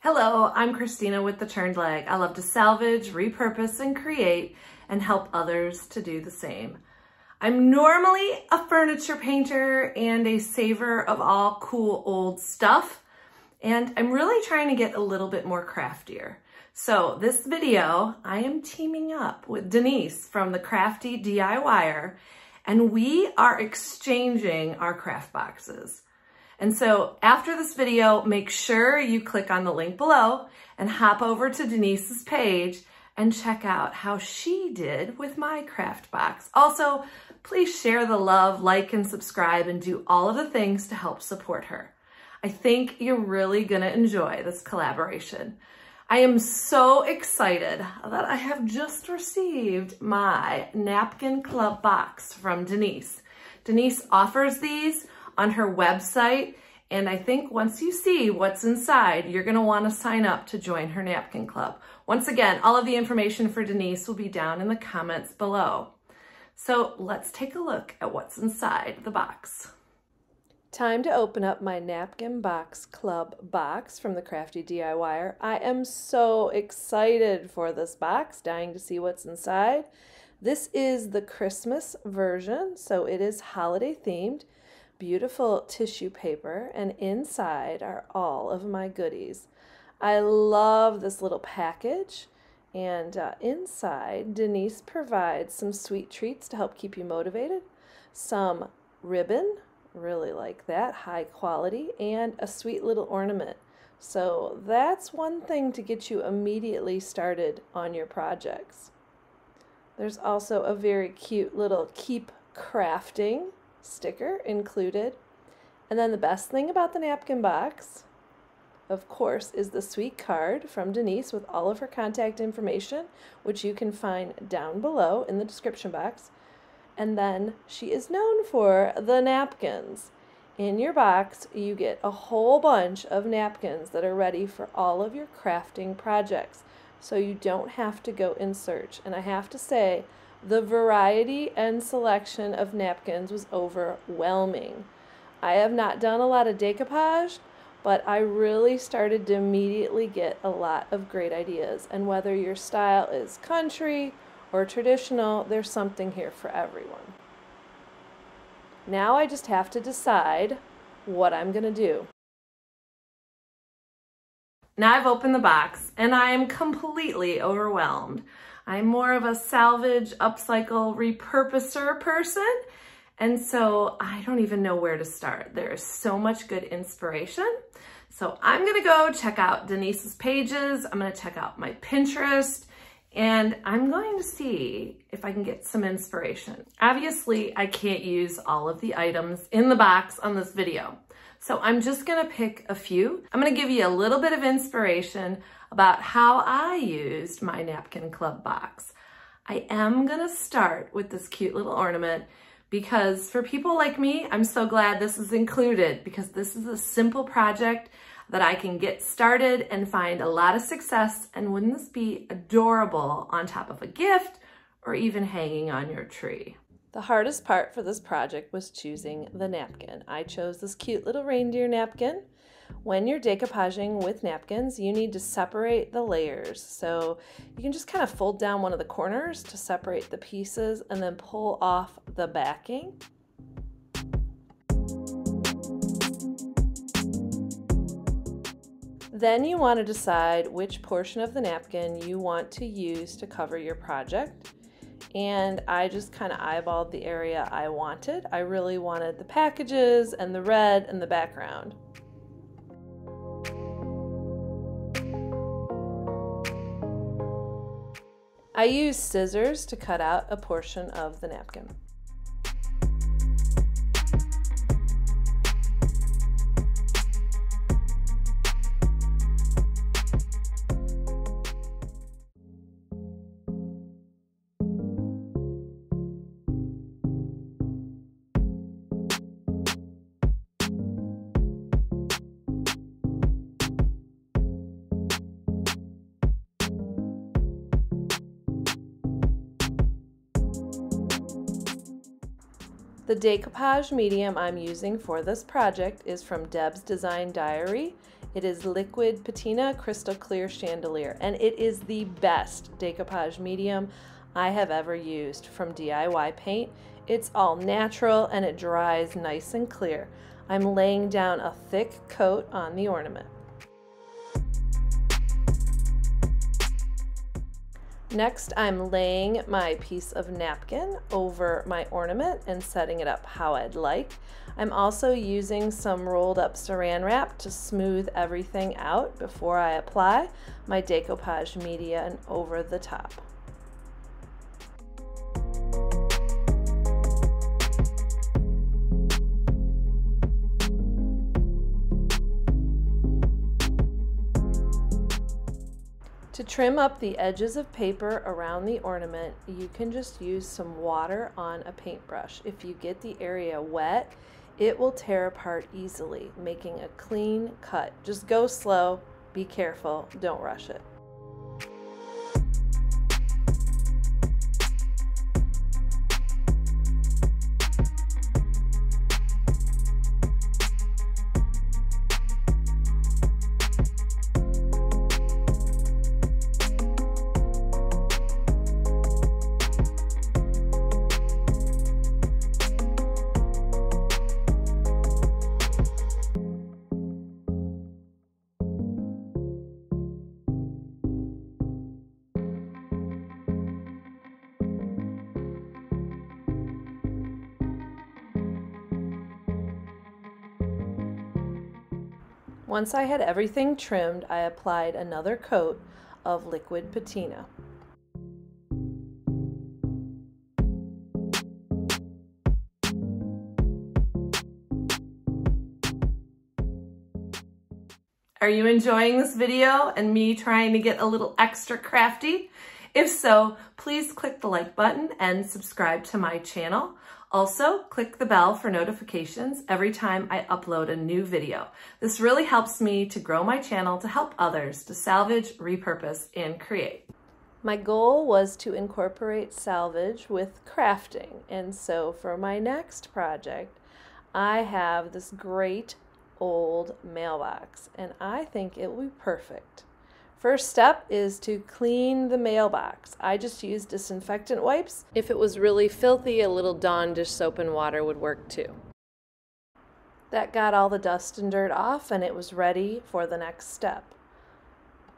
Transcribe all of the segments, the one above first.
Hello, I'm Christina with The Turned Leg. I love to salvage, repurpose, and create and help others to do the same. I'm normally a furniture painter and a saver of all cool old stuff, and I'm really trying to get a little bit more craftier. So this video, I am teaming up with Denise from the Crafty DIYer, and we are exchanging our craft boxes. And so after this video, make sure you click on the link below and hop over to Denise's page and check out how she did with my craft box. Also, please share the love, like and subscribe, and do all of the things to help support her. I think you're really gonna enjoy this collaboration. I am so excited that I have just received my Napkin Club box from Denise. Denise offers these on her website, and I think once you see what's inside, you're gonna wanna sign up to join her Napkin Club. Once again, all of the information for Denise will be down in the comments below. So let's take a look at what's inside the box. Time to open up my Napkin Box Club box from the Crafty DIYer. I am so excited for this box, dying to see what's inside. This is the Christmas version, so it is holiday themed. Beautiful tissue paper, and inside are all of my goodies. I love this little package, and inside Denise provides some sweet treats to help keep you motivated, some ribbon, really like that, high quality, and a sweet little ornament. So that's one thing to get you immediately started on your projects. There's also a very cute little keep crafting sticker included. And then the best thing about the napkin box, of course, is the sweet card from Denise with all of her contact information, which you can find down below in the description box. And then she is known for the napkins. In your box, you get a whole bunch of napkins that are ready for all of your crafting projects, so you don't have to go in search. And I have to say, the variety and selection of napkins was overwhelming. I have not done a lot of decoupage, but I really started to immediately get a lot of great ideas. And whether your style is country or traditional, there's something here for everyone. Now I just have to decide what I'm gonna do. Now I've opened the box and I am completely overwhelmed. I'm more of a salvage, upcycle, repurposer person, and so I don't even know where to start. There is so much good inspiration. So I'm gonna go check out Denise's pages, I'm gonna check out my Pinterest, and I'm going to see if I can get some inspiration. Obviously, I can't use all of the items in the box on this video, so I'm just gonna pick a few. I'm gonna give you a little bit of inspiration about how I used my Napkin Club box. I am gonna start with this cute little ornament because for people like me, I'm so glad this is included because this is a simple project that I can get started and find a lot of success. And wouldn't this be adorable on top of a gift or even hanging on your tree? The hardest part for this project was choosing the napkin. I chose this cute little reindeer napkin. When you're decoupaging with napkins, you need to separate the layers. So you can just kind of fold down one of the corners to separate the pieces and then pull off the backing. Then you want to decide which portion of the napkin you want to use to cover your project. And I just kind of eyeballed the area I wanted. I really wanted the packages and the red and the background. I used scissors to cut out a portion of the napkin. The decoupage medium I'm using for this project is from Deb's Design Diary. It is liquid patina crystal clear chandelier, and it is the best decoupage medium I have ever used from DIY paint. It's all natural and it dries nice and clear. I'm laying down a thick coat on the ornament. Next, I'm laying my piece of napkin over my ornament and setting it up how I'd like. I'm also using some rolled up saran wrap to smooth everything out before I apply my decoupage media over the top. To trim up the edges of paper around the ornament, you can just use some water on a paintbrush. If you get the area wet, it will tear apart easily, making a clean cut. Just go slow, be careful, don't rush it. Once I had everything trimmed, I applied another coat of liquid patina. Are you enjoying this video and me trying to get a little extra crafty? If so, please click the like button and subscribe to my channel. Also, click the bell for notifications every time I upload a new video. This really helps me to grow my channel to help others to salvage, repurpose, and create. My goal was to incorporate salvage with crafting, and so for my next project, I have this great old mailbox, and I think it will be perfect. First step is to clean the mailbox. I just use disinfectant wipes. If it was really filthy, a little Dawn dish soap and water would work too. That got all the dust and dirt off, and it was ready for the next step.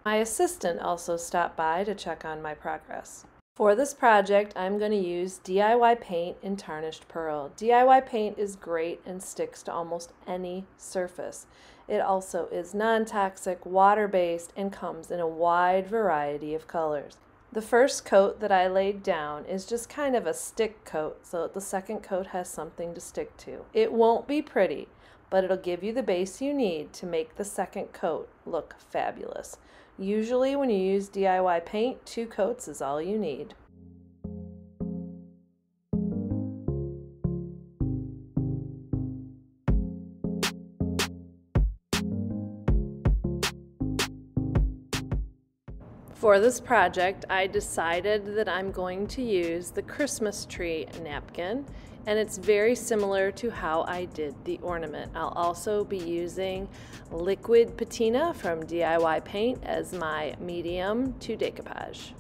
My assistant also stopped by to check on my progress. For this project, I'm going to use DIY paint in Tarnished Pearl. DIY paint is great and sticks to almost any surface. It also is non-toxic, water-based, and comes in a wide variety of colors. The first coat that I laid down is just kind of a stick coat, so that the second coat has something to stick to. It won't be pretty, but it'll give you the base you need to make the second coat look fabulous. Usually when you use DIY paint, 2 coats is all you need. For this project, I decided that I'm going to use the Christmas tree napkin, and it's very similar to how I did the ornament. I'll also be using liquid patina from DIY Paint as my medium to decoupage.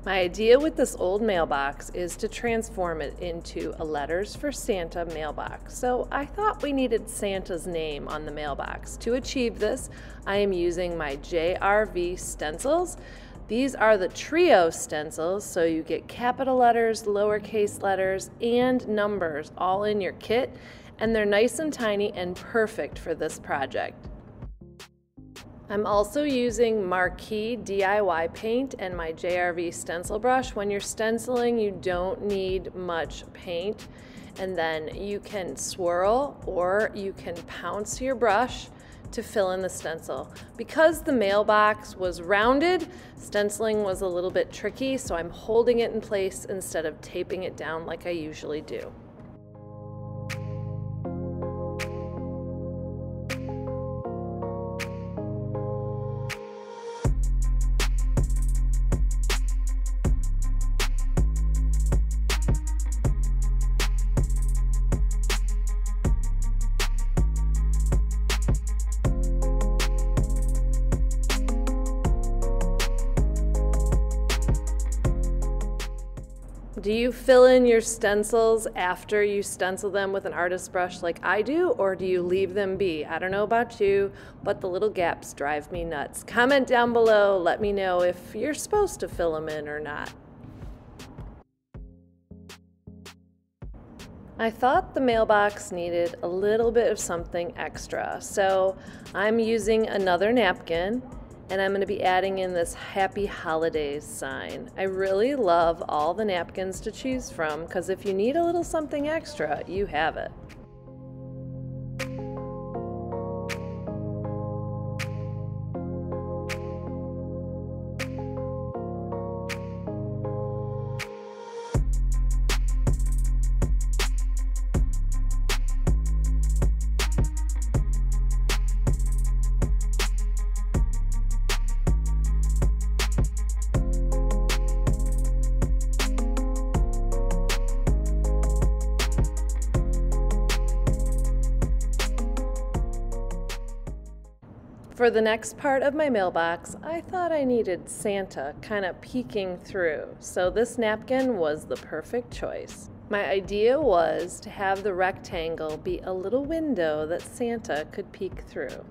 My idea with this old mailbox is to transform it into a Letters for Santa mailbox. So I thought we needed Santa's name on the mailbox. To achieve this, I am using my JRV stencils. These are the trio stencils, so you get capital letters, lowercase letters, and numbers all in your kit, and they're nice and tiny and perfect for this project. I'm also using Marquee DIY paint and my JRV stencil brush. When you're stenciling, you don't need much paint, and then you can swirl or you can pounce your brush to fill in the stencil. Because the mailbox was rounded, stenciling was a little bit tricky, so I'm holding it in place instead of taping it down like I usually do. Do you fill in your stencils after you stencil them with an artist brush like I do, or do you leave them be? I don't know about you, but the little gaps drive me nuts. Comment down below, let me know if you're supposed to fill them in or not. I thought the mailbox needed a little bit of something extra, so I'm using another napkin, and I'm going to be adding in this Happy Holidays sign. I really love all the napkins to choose from, because if you need a little something extra, you have it. For the next part of my mailbox, I thought I needed Santa kind of peeking through, so this napkin was the perfect choice. My idea was to have the rectangle be a little window that Santa could peek through.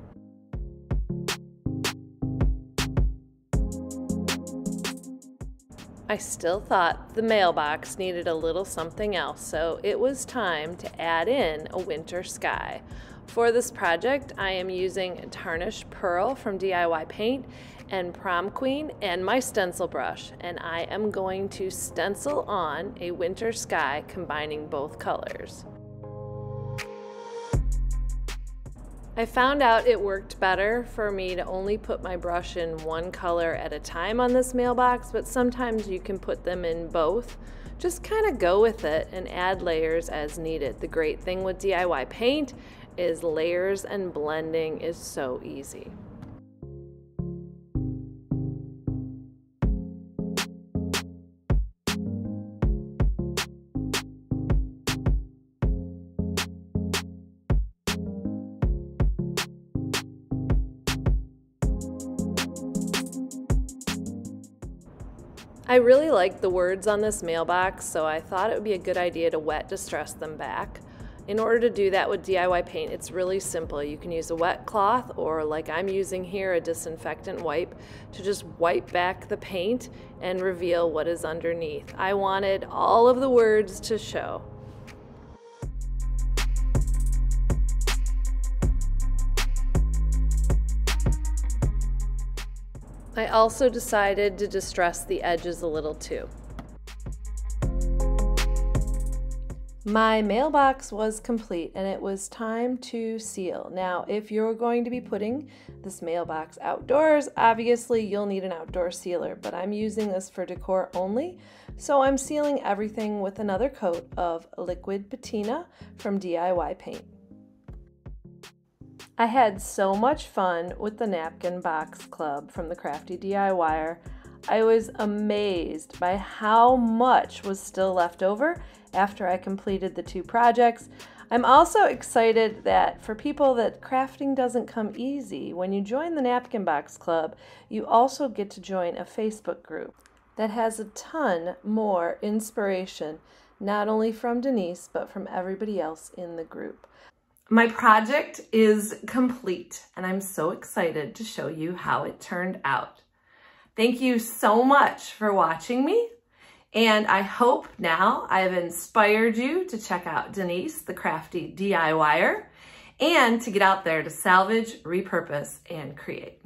I still thought the mailbox needed a little something else, so it was time to add in a winter sky. For this project, I am using Tarnished Pearl from DIY Paint and Prom Queen and my stencil brush, and I am going to stencil on a winter sky combining both colors. I found out it worked better for me to only put my brush in one color at a time on this mailbox, but sometimes you can put them in both. Just kind of go with it and add layers as needed. The great thing with DIY Paint is layers and blending is so easy. I really like the words on this mailbox, so I thought it would be a good idea to wet distress them back. In order to do that with DIY Paint, it's really simple. You can use a wet cloth, or like I'm using here, a disinfectant wipe, to just wipe back the paint and reveal what is underneath. I wanted all of the words to show. I also decided to distress the edges a little too. My mailbox was complete and it was time to seal. Now, if you're going to be putting this mailbox outdoors, obviously you'll need an outdoor sealer, but I'm using this for decor only. So I'm sealing everything with another coat of liquid patina from DIY Paint. I had so much fun with the Napkin Box Club from the Crafty DIYer. I was amazed by how much was still left over after I completed the two projects. I'm also excited that for people that crafting doesn't come easy, when you join the Napkin Box Club, you also get to join a Facebook group that has a ton more inspiration, not only from Denise, but from everybody else in the group. My project is complete, and I'm so excited to show you how it turned out. Thank you so much for watching me, and I hope now I've inspired you to check out Denise, the Crafty DIYer, and to get out there to salvage, repurpose, and create.